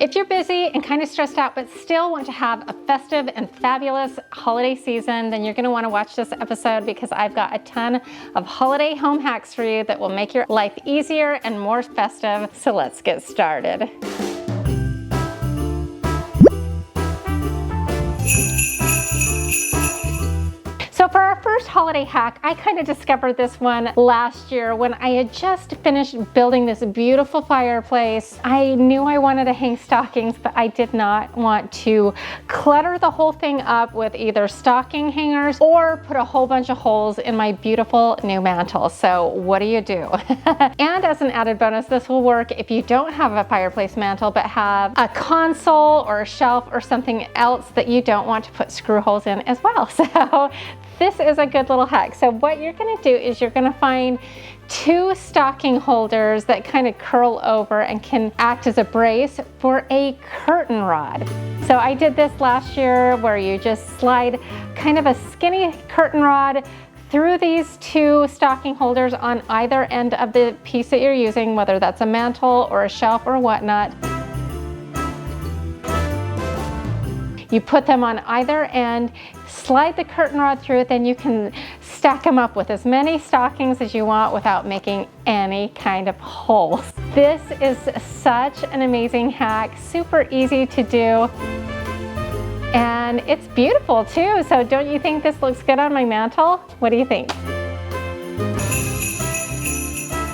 If you're busy and kind of stressed out, but still want to have a festive and fabulous holiday season, then you're gonna wanna watch this episode because I've got a ton of holiday home hacks for you that will make your life easier and more festive. So let's get started. So for our first holiday hack, I kind of discovered this one last year when I had just finished building this beautiful fireplace. I knew I wanted to hang stockings, but I did not want to clutter the whole thing up with either stocking hangers or put a whole bunch of holes in my beautiful new mantle. So what do? And as an added bonus, this will work if you don't have a fireplace mantle, but have a console or a shelf or something else that you don't want to put screw holes in as well. So this is a good little hack. So what you're gonna do is you're gonna find 2 stocking holders that kind of curl over and can act as a brace for a curtain rod. So I did this last year where you just slide kind of a skinny curtain rod through these 2 stocking holders on either end of the piece that you're using, whether that's a mantle or a shelf or whatnot. You put them on either end, slide the curtain rod through it, then you can stack them up with as many stockings as you want without making any kind of holes. This is such an amazing hack, super easy to do, and it's beautiful too. So don't you think this looks good on my mantle? What do you think?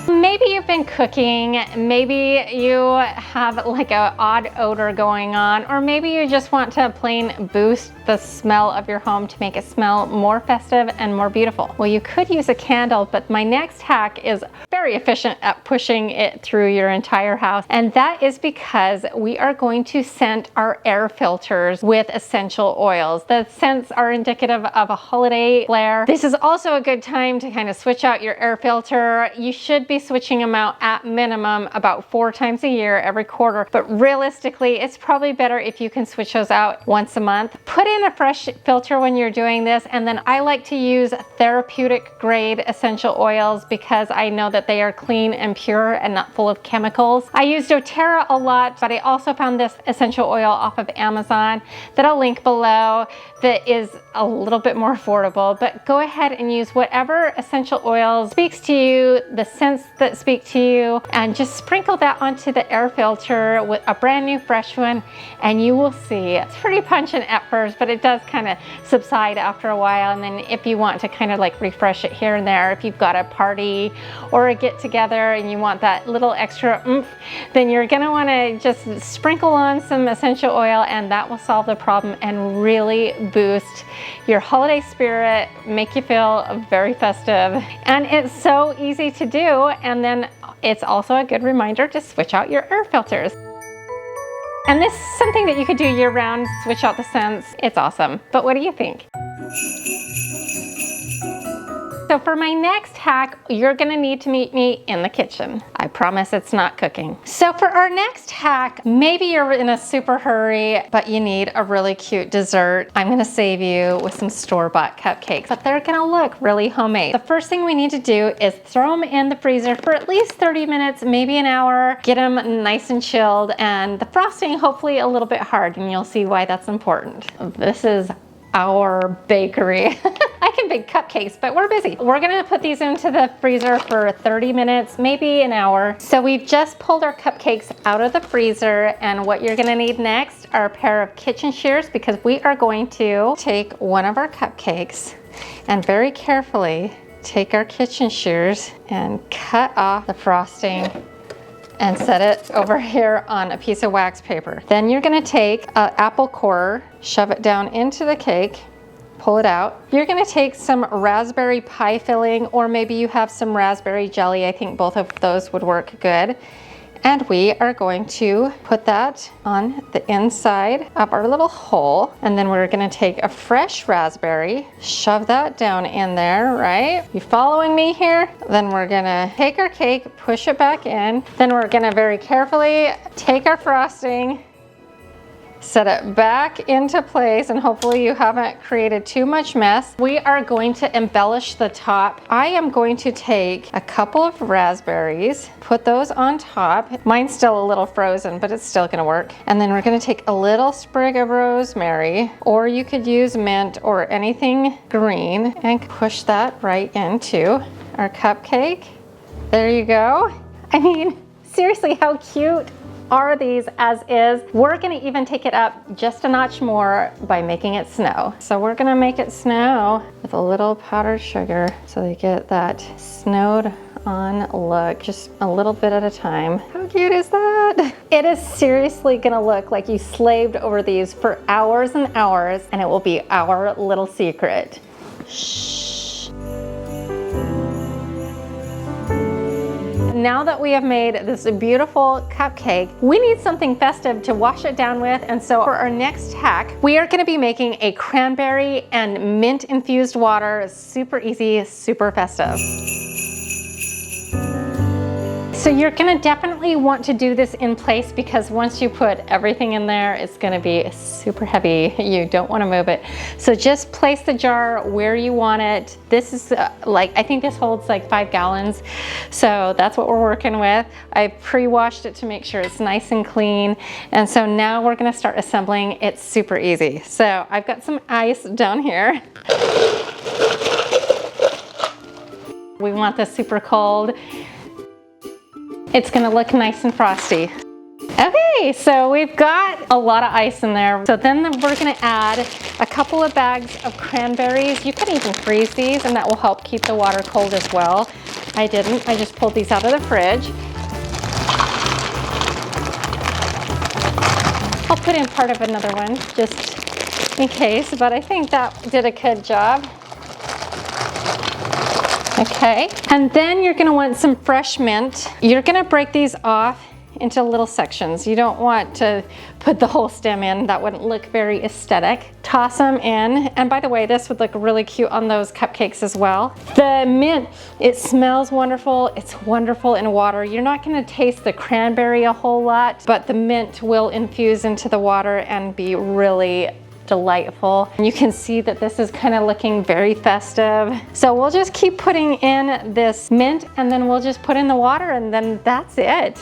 Maybe you've been cooking, maybe you have like an odd odor going on, or maybe you just want to plain boost the smell of your home to make it smell more festive and more beautiful. Well, you could use a candle, but my next hack is very efficient at pushing it through your entire house. And that is because we are going to scent our air filters with essential oils. The scents are indicative of a holiday flair. This is also a good time to kind of switch out your air filter. You should be switching them out at minimum about 4 times a year, every quarter. But realistically, it's probably better if you can switch those out once a month. Put in a fresh filter when you're doing this, and then I like to use therapeutic grade essential oils because I know that they are clean and pure and not full of chemicals. I use doTERRA a lot, but I also found this essential oil off of Amazon that I'll link below that is a little bit more affordable. But go ahead and use whatever essential oil speaks to you, the scents that speak to you, and just sprinkle that onto the air filter with a brand new fresh one, and you will see it's pretty pungent at first, but it does kind of subside after a while. And then if you want to kind of like refresh it here and there, if you've got a party or a get together and you want that little extra oomph, then you're gonna want to just sprinkle on some essential oil, and that will solve the problem and really boost your holiday spirit, make you feel very festive. And it's so easy to do, and then it's also a good reminder to switch out your air filters. And this is something that you could do year round, switch out the scents. It's awesome. But what do you think? So for my next hack, you're gonna need to meet me in the kitchen. I promise it's not cooking. So for our next hack, maybe you're in a super hurry, but you need a really cute dessert. I'm gonna save you with some store-bought cupcakes, but they're gonna look really homemade. The first thing we need to do is throw them in the freezer for at least 30 minutes, maybe an hour, get them nice and chilled, and the frosting hopefully a little bit hard, and you'll see why that's important. This is our bakery. I can bake cupcakes, but we're busy. We're gonna put these into the freezer for 30 minutes, maybe an hour. So we've just pulled our cupcakes out of the freezer, and what you're gonna need next are a pair of kitchen shears, because we are going to take one of our cupcakes and very carefully take our kitchen shears and cut off the frosting and set it over here on a piece of wax paper. Then you're gonna take an apple core, shove it down into the cake, pull it out. You're gonna take some raspberry pie filling, or maybe you have some raspberry jelly. I think both of those would work good. And we are going to put that on the inside of our little hole. And then we're gonna take a fresh raspberry, shove that down in there, right? You following me here? Then we're gonna take our cake, push it back in. Then we're gonna very carefully take our frosting, set it back into place, and hopefully you haven't created too much mess. We are going to embellish the top. I am going to take a couple of raspberries, put those on top. Mine's still a little frozen, but it's still gonna work. And then we're gonna take a little sprig of rosemary, or you could use mint or anything green, and push that right into our cupcake. There you go. I mean, seriously, how cute are these as is? We're gonna even take it up just a notch more by making it snow. So we're gonna make it snow with a little powdered sugar so they get that snowed on look, just a little bit at a time. How cute is that? It is seriously gonna look like you slaved over these for hours and hours, and it will be our little secret. Shh. Now that we have made this beautiful cupcake, we need something festive to wash it down with, and so for our next hack, we are gonna be making a cranberry and mint infused water. Super easy, super festive. So you're gonna definitely want to do this in place, because once you put everything in there, it's gonna be super heavy. You don't wanna move it. So just place the jar where you want it. This is I think this holds like 5 gallons. So that's what we're working with. I pre-washed it to make sure it's nice and clean. And so now we're gonna start assembling. It's super easy. So I've got some ice down here. We want this super cold. It's gonna look nice and frosty. Okay, so we've got a lot of ice in there. So then we're gonna add a couple of bags of cranberries. You could even freeze these, and that will help keep the water cold as well. I didn't, I just pulled these out of the fridge. I'll put in part of another one just in case, but I think that did a good job. Okay, and then you're gonna want some fresh mint. You're gonna break these off into little sections. You don't want to put the whole stem in. That wouldn't look very aesthetic. Toss them in, and by the way, this would look really cute on those cupcakes as well. The mint, it smells wonderful. It's wonderful in water. You're not gonna taste the cranberry a whole lot, but the mint will infuse into the water and be really delightful. You can see that this is kind of looking very festive. So we'll just keep putting in this mint, and then we'll just put in the water, and then that's it.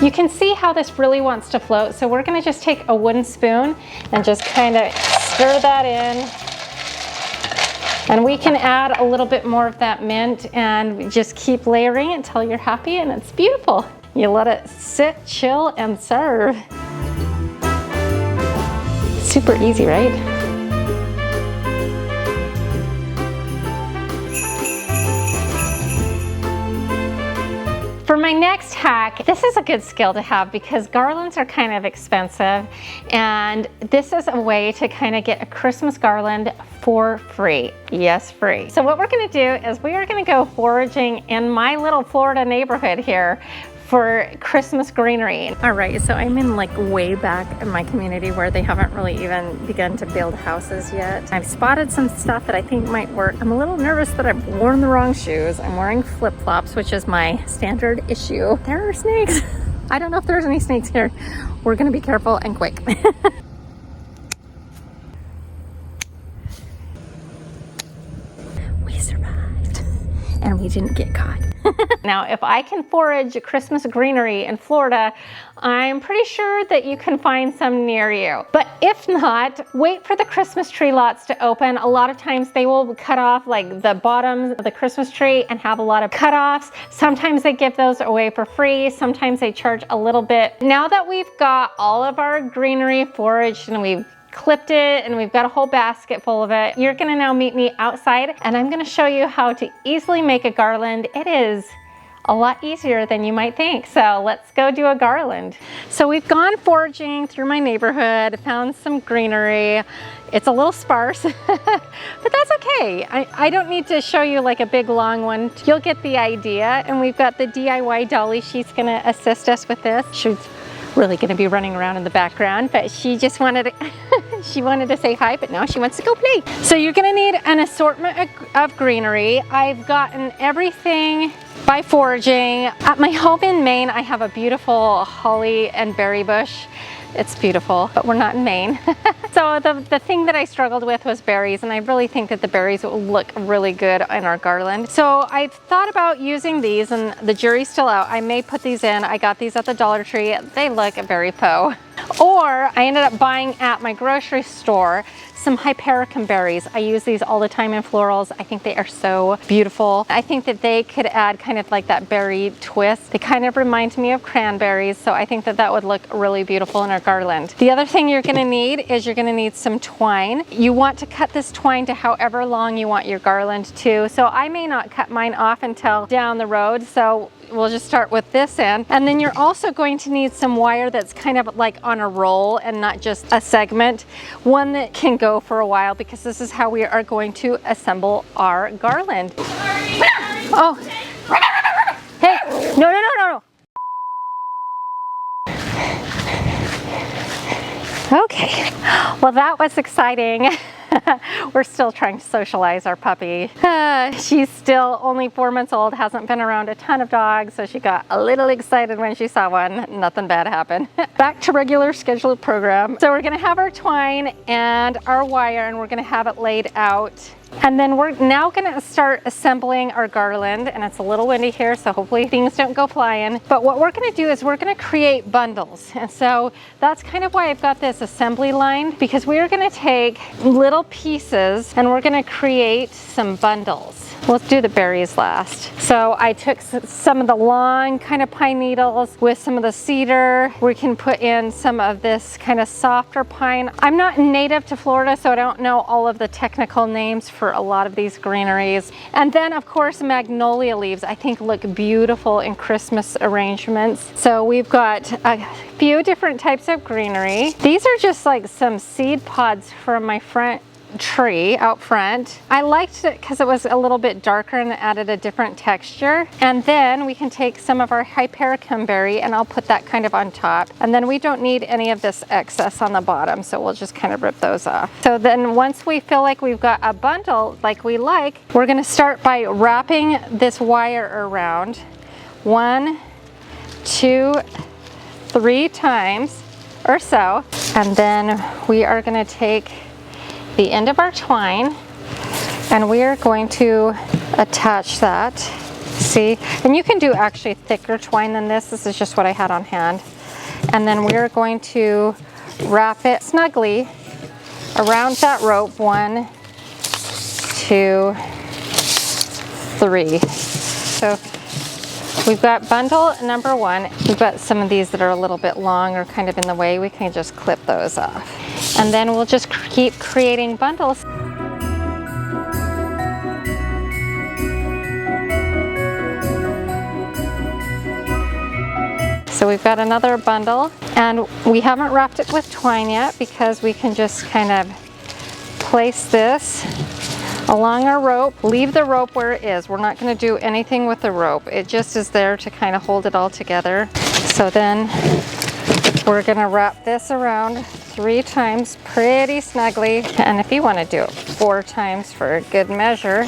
You can see how this really wants to float. So we're gonna just take a wooden spoon and just kind of stir that in. And we can add a little bit more of that mint and just keep layering it until you're happy, and it's beautiful. You let it sit, chill, and serve. Super easy, right? For my next hack, this is a good skill to have because garlands are kind of expensive, and this is a way to kind of get a Christmas garland for free. Yes, free. So what we're gonna do is we are gonna go foraging in my little Florida neighborhood here for Christmas greenery. All right, so I'm in like way back in my community where they haven't really even begun to build houses yet. I've spotted some stuff that I think might work. I'm a little nervous that I've worn the wrong shoes. I'm wearing flip-flops, which is my standard issue. There are snakes. I don't know if there's any snakes here. We're gonna be careful and quick. We survived and we didn't get caught. Now, if I can forage Christmas greenery in Florida, I'm pretty sure that you can find some near you. But if not, wait for the Christmas tree lots to open. A lot of times they will cut off like the bottoms of the Christmas tree and have a lot of cutoffs. Sometimes they give those away for free. Sometimes they charge a little bit. Now that we've got all of our greenery foraged and we've clipped it and we've got a whole basket full of it, you're gonna now meet me outside and I'm gonna show you how to easily make a garland. It is a lot easier than you might think. So let's go do a garland. So we've gone foraging through my neighborhood, found some greenery. It's a little sparse, but that's okay. I don't need to show you like a big long one. You'll get the idea. And we've got the DIY dolly. She's gonna assist us with this. She's really gonna be running around in the background, but she just wanted to, She wanted to say hi, but now she wants to go play. So you're gonna need an assortment of greenery. I've gotten everything by foraging. At my home in Maine, I have a beautiful holly and berry bush. It's beautiful, but we're not in Maine. So the thing that I struggled with was berries, and I really think that the berries will look really good in our garland. So I've thought about using these, and the jury's still out. I may put these in. I got these at the Dollar Tree. They look very faux. Or I ended up buying at my grocery store some Hypericum berries. I use these all the time in florals. I think they are so beautiful. I think that they could add kind of like that berry twist. They kind of remind me of cranberries, so I think that that would look really beautiful in our garland. The other thing you're gonna need is you're gonna need some twine. You want to cut this twine to however long you want your garland to. So I may not cut mine off until down the road, so we'll just start with this end. And then you're also going to need some wire that's kind of like on a roll and not just a segment. One that can go for a while, because this is how we are going to assemble our garland. Oh, hey, no. Okay, well that was exciting. We're still trying to socialize our puppy. She's still only 4 months old, hasn't been around a ton of dogs, so she got a little excited when she saw one. Nothing bad happened. Back to regular scheduled program. So we're gonna have our twine and our wire, and we're gonna have it laid out. And then we're now gonna start assembling our garland, and it's a little windy here, so hopefully things don't go flying. But what we're gonna do is we're gonna create bundles. And so that's kind of why I've got this assembly line, because we are gonna take little pieces and we're gonna create some bundles. Let's do the berries last. So I took some of the long kind of pine needles with some of the cedar. We can put in some of this kind of softer pine. I'm not native to Florida, so I don't know all of the technical names for a lot of these greeneries. And then of course, magnolia leaves I think look beautiful in Christmas arrangements. So we've got a few different types of greenery. These are just like some seed pods from my front tree out front. I liked it because it was a little bit darker and it added a different texture. And then we can take some of our Hypericum berry, and I'll put that kind of on top. And then we don't need any of this excess on the bottom, so we'll just kind of rip those off. So then once we feel like we've got a bundle like we like, we're gonna start by wrapping this wire around 1, 2, 3 times or so. And then we are gonna take the end of our twine and we are going to attach that. See, and you can do actually thicker twine than this. This is just what I had on hand. And then we're going to wrap it snugly around that rope. 1, 2, 3. So we've got bundle number 1. We've got some of these that are a little bit long or kind of in the way. We can just clip those off. And then we'll just keep creating bundles. So we've got another bundle, and we haven't wrapped it with twine yet because we can just kind of place this along our rope. Leave the rope where it is. We're not going to do anything with the rope. It just is there to kind of hold it all together. So then we're going to wrap this around 3 times pretty snugly. And if you want to do it 4 times for a good measure.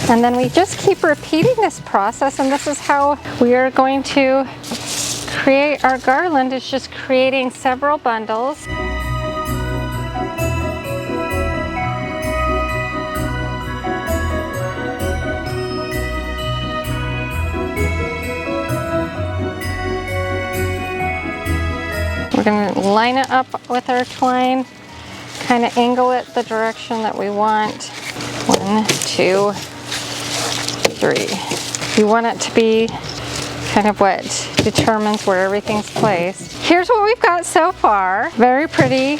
And then we just keep repeating this process, and this is how we are going to create our garland. It's just creating several bundles. We're going to line it up with our twine, kind of angle it the direction that we want. 1, 2, 3. You want it to be kind of what determines where everything's placed. Here's what we've got so far. Very pretty.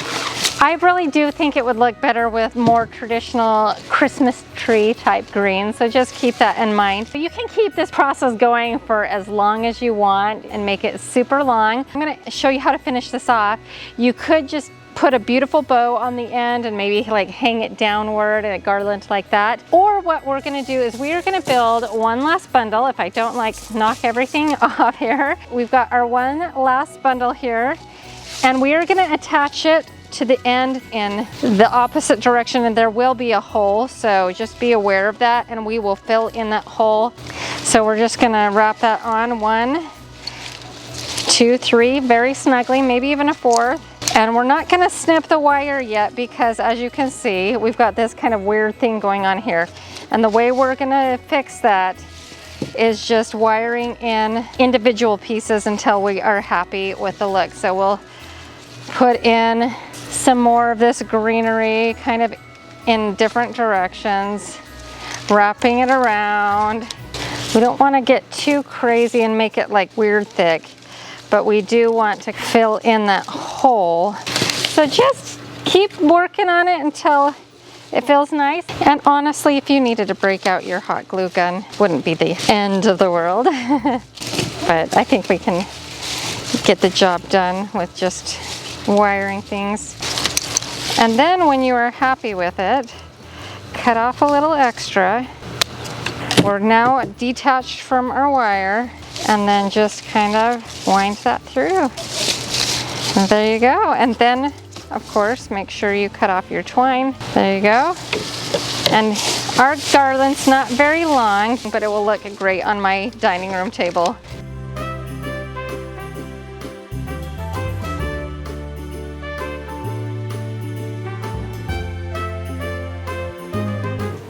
I really do think it would look better with more traditional Christmas tree type green, so just keep that in mind. You can keep this process going for as long as you want and make it super long. I'm going to show you how to finish this off. You could just put a beautiful bow on the end and maybe like hang it downward in a garland like that. Or what we're going to do is we are going to build one last bundle. If I don't like knock everything off here, we've got our one last bundle here, and we are going to attach it to the end in the opposite direction, and there will be a hole, so just be aware of that, and we will fill in that hole. So we're just gonna wrap that on 1, 2, 3, very snugly, maybe even a 4th. And we're not gonna snip the wire yet because, as you can see, we've got this kind of weird thing going on here. And the way we're gonna fix that is just wiring in individual pieces until we are happy with the look. So we'll put in some more of this greenery kind of in different directions, wrapping it around. We don't want to get too crazy and make it like weird thick, but we do want to fill in that hole. So just keep working on it until it feels nice. And honestly, if you needed to break out your hot glue gun, wouldn't be the end of the world. But I think we can get the job done with just wiring things. And then when you are happy with it, cut off a little extra. We're now detached from our wire, and then just kind of wind that through. And there you go. And then, of course, make sure you cut off your twine. There you go. And our garland's not very long, but it will look great on my dining room table.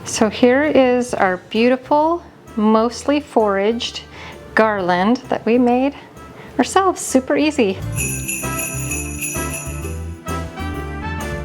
So here is our beautiful, mostly foraged garland that we made ourselves. Super easy.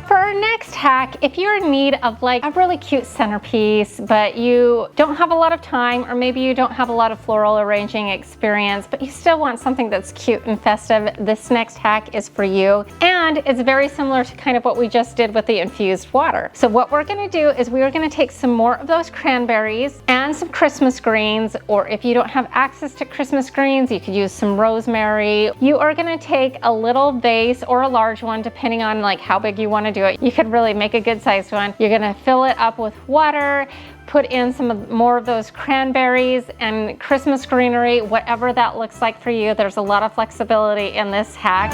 For our next hack, if you're in need of like a really cute centerpiece, but you don't have a lot of time, or maybe you don't have a lot of floral arranging experience, but you still want something that's cute and festive, this next hack is for you. And it's very similar to kind of what we just did with the infused water. So what we're gonna do is we are gonna take some more of those cranberries and some Christmas greens, or if you don't have access to Christmas greens, you could use some rosemary. You are gonna take a little vase or a large one, depending on like how big you wanna do it. You could really make a good sized one. You're gonna fill it up with water, put in more of those cranberries and Christmas greenery, whatever that looks like for you. There's a lot of flexibility in this hack.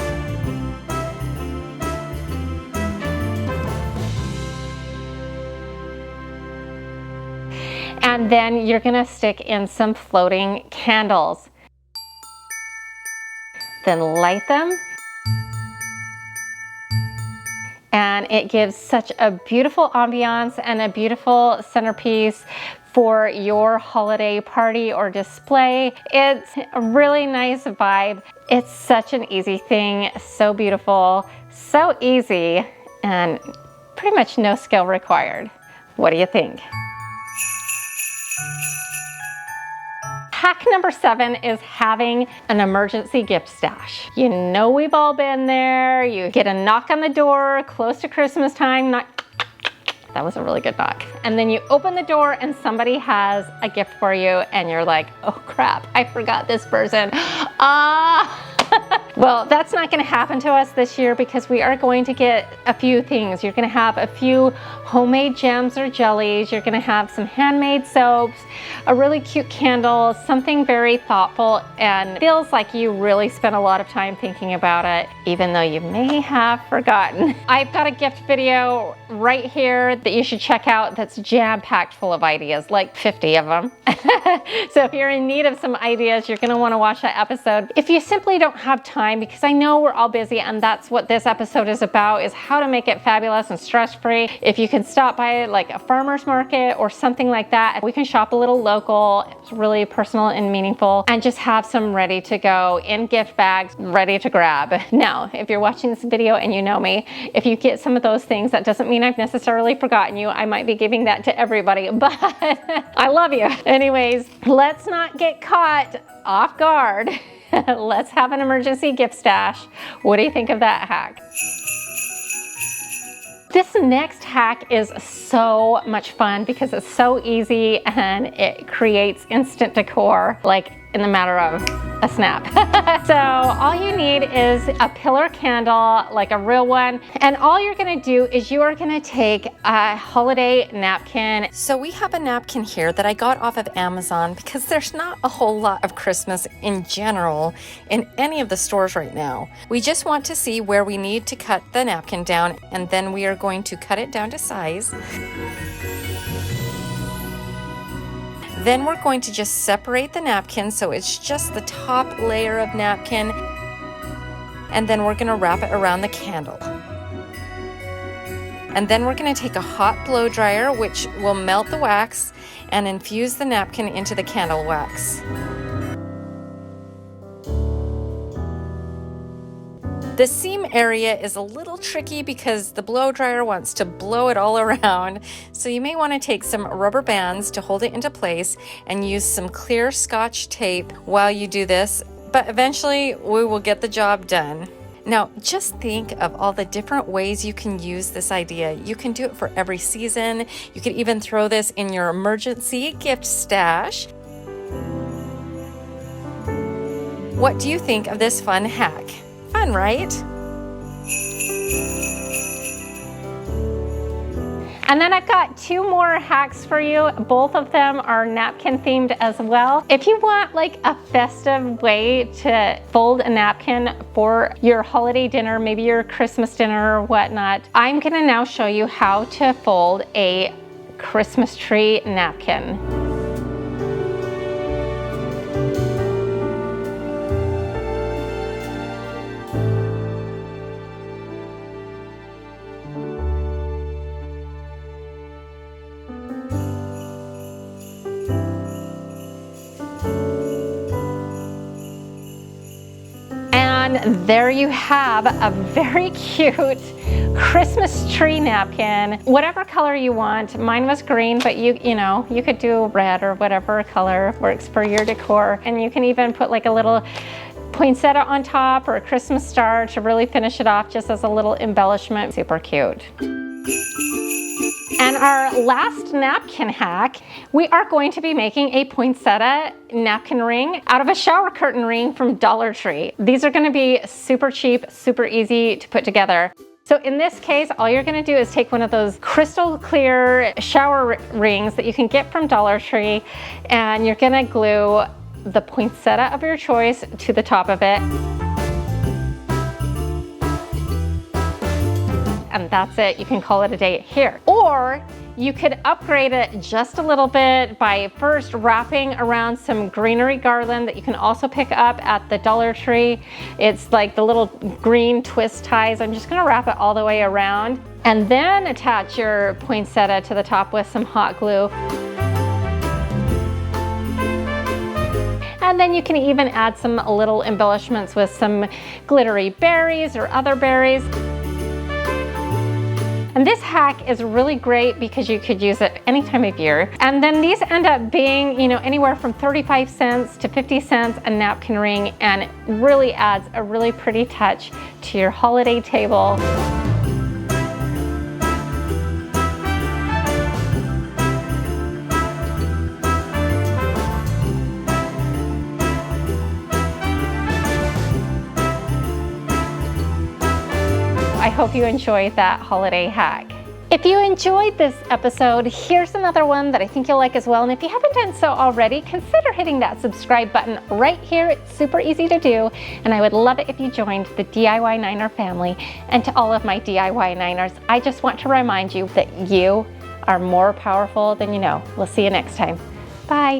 And then you're gonna stick in some floating candles. Then light them. And it gives such a beautiful ambiance and a beautiful centerpiece for your holiday party or display. It's a really nice vibe. It's such an easy thing, so beautiful, so easy, and pretty much no skill required. What do you think? Hack number 7 is having an emergency gift stash. You know we've all been there. You get a knock on the door close to Christmas time, that was a really good knock. And then you open the door and somebody has a gift for you and you're like, oh crap, I forgot this person. Well, that's not gonna happen to us this year because we are going to get a few things. You're gonna have a few homemade jams or jellies. You're gonna have some handmade soaps, a really cute candle, something very thoughtful and feels like you really spent a lot of time thinking about it, even though you may have forgotten. I've got a gift video right here that you should check out that's jam-packed full of ideas, like 50 of them. So if you're in need of some ideas, you're gonna wanna watch that episode. If you simply don't have time, because I know we're all busy and that's what this episode is about, is how to make it fabulous and stress-free. If you can stop by like a farmer's market or something like that, we can shop a little local. It's really personal and meaningful, and just have some ready to go in gift bags, ready to grab. Now, if you're watching this video and you know me, if you get some of those things, that doesn't mean I've necessarily forgotten you. I might be giving that to everybody, but I love you. Anyways, let's not get caught off guard. Let's have an emergency gift stash. What do you think of that hack? This next hack is so much fun because it's so easy and it creates instant decor. Like, in the matter of a snap. So all you need is a pillar candle, like a real one. And all you're gonna do is you are gonna take a holiday napkin. So we have a napkin here that I got off of Amazon because there's not a whole lot of Christmas in general in any of the stores right now. We just want to see where we need to cut the napkin down, and then we are going to cut it down to size. Then we're going to just separate the napkin so it's just the top layer of napkin, and then we're gonna wrap it around the candle. And then we're gonna take a hot blow dryer, which will melt the wax, and infuse the napkin into the candle wax. The seam area is a little tricky because the blow dryer wants to blow it all around, so you may want to take some rubber bands to hold it into place and use some clear Scotch tape while you do this, but eventually we will get the job done. Now, just think of all the different ways you can use this idea. You can do it for every season. You could even throw this in your emergency gift stash. What do you think of this fun hack? Fun, right? And then I've got two more hacks for you. Both of them are napkin themed as well. If you want like a festive way to fold a napkin for your holiday dinner, maybe your Christmas dinner or whatnot, I'm gonna now show you how to fold a Christmas tree napkin. And there you have a very cute Christmas tree napkin, whatever color you want. Mine was green, but you know, you could do red or whatever color works for your decor. And you can even put like a little poinsettia on top or a Christmas star to really finish it off just as a little embellishment. Super cute. And our last napkin hack, we are going to be making a poinsettia napkin ring out of a shower curtain ring from Dollar Tree. These are gonna be super cheap, super easy to put together. So in this case, all you're gonna do is take one of those crystal clear shower rings that you can get from Dollar Tree, and you're gonna glue the poinsettia of your choice to the top of it. And that's it. You can call it a day here. Or you could upgrade it just a little bit by first wrapping around some greenery garland that you can also pick up at the Dollar Tree. It's like the little green twist ties. I'm just gonna wrap it all the way around and then attach your poinsettia to the top with some hot glue. And then you can even add some little embellishments with some glittery berries or other berries. And this hack is really great because you could use it any time of year. And then these end up being, you know, anywhere from 35 cents to 50 cents a napkin ring, and it really adds a really pretty touch to your holiday table. I hope you enjoyed that holiday hack. If you enjoyed this episode, here's another one that I think you'll like as well. And if you haven't done so already, consider hitting that subscribe button right here. It's super easy to do. And I would love it if you joined the DIY Niner family. And to all of my DIY Niners, I just want to remind you that you are more powerful than you know. We'll see you next time. Bye.